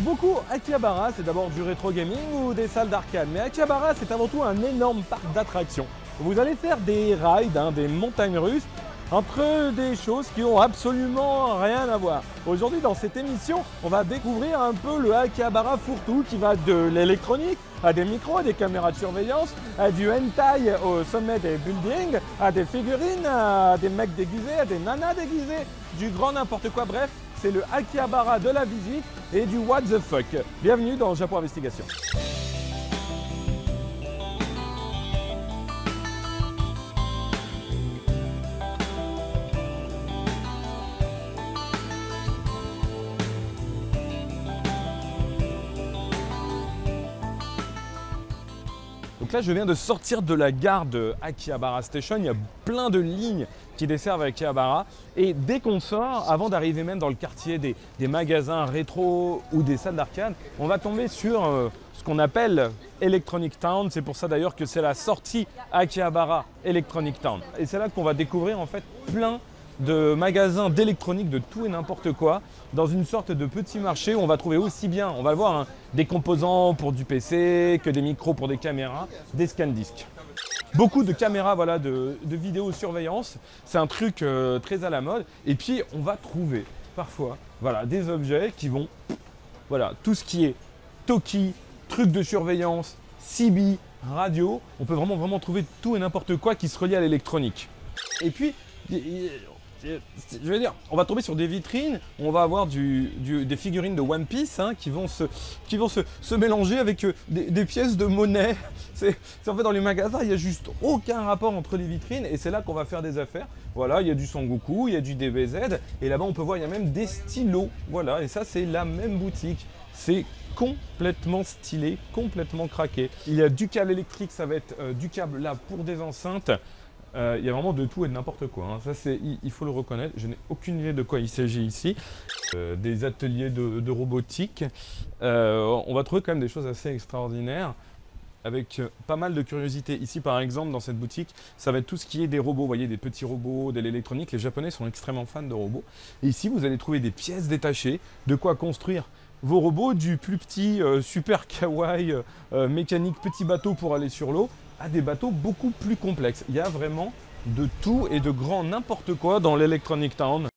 Beaucoup, Akihabara, c'est d'abord du rétro gaming ou des salles d'arcade. Mais Akihabara, c'est avant tout un énorme parc d'attractions. Vous allez faire des rides, des montagnes russes, entre des choses qui ont absolument rien à voir. Aujourd'hui, dans cette émission, on va découvrir un peu le Akihabara fourre-tout qui va de l'électronique à des micros, à des caméras de surveillance, à du hentai au sommet des buildings, à des figurines, à des mecs déguisés, à des nanas déguisées, du grand n'importe quoi, bref. C'est le Akihabara de la visite et du what the fuck. Bienvenue dans Japon Investigation. Donc là, je viens de sortir de la gare de Akihabara Station. Il y a plein de lignes qui desservent Akihabara. Et dès qu'on sort, avant d'arriver même dans le quartier des magasins rétro ou des salles d'arcade, on va tomber sur ce qu'on appelle Electronic Town. C'est pour ça d'ailleurs que c'est la sortie Akihabara Electronic Town. Et c'est là qu'on va découvrir en fait plein de magasins d'électronique de tout et n'importe quoi dans une sorte de petit marché où on va trouver aussi bien, on va le voir, des composants pour du PC, que des micros pour des caméras, des scan-disques. Beaucoup de caméras voilà, de vidéosurveillance, c'est un truc très à la mode. Et puis on va trouver parfois voilà, des objets qui vont, voilà, tout ce qui est Toki, trucs de surveillance, CB, radio, on peut vraiment trouver tout et n'importe quoi qui se relie à l'électronique. Et puis, je veux dire, on va tomber sur des vitrines, on va avoir des figurines de One Piece qui vont se mélanger avec des pièces de monnaie. C'est en fait dans les magasins, il n'y a juste aucun rapport entre les vitrines et c'est là qu'on va faire des affaires. Voilà, il y a du Sangoku, il y a du DBZ et là-bas on peut voir, il y a même des stylos. Voilà, et ça c'est la même boutique. C'est complètement stylé, complètement craqué. Il y a du câble électrique, ça va être du câble là pour des enceintes. Il y a vraiment de tout et de n'importe quoi. Ça, il faut le reconnaître. Je n'ai aucune idée de quoi il s'agit ici. Des ateliers de robotique. On va trouver quand même des choses assez extraordinaires avec pas mal de curiosités. Ici, par exemple, dans cette boutique, ça va être tout ce qui est des robots. Vous voyez, des petits robots, de l'électronique. Les Japonais sont extrêmement fans de robots. Et ici, vous allez trouver des pièces détachées, de quoi construire vos robots, du plus petit super kawaii mécanique petit bateau pour aller sur l'eau, à des bateaux beaucoup plus complexes. Il y a vraiment de tout et de grand n'importe quoi dans l'Electronic Town.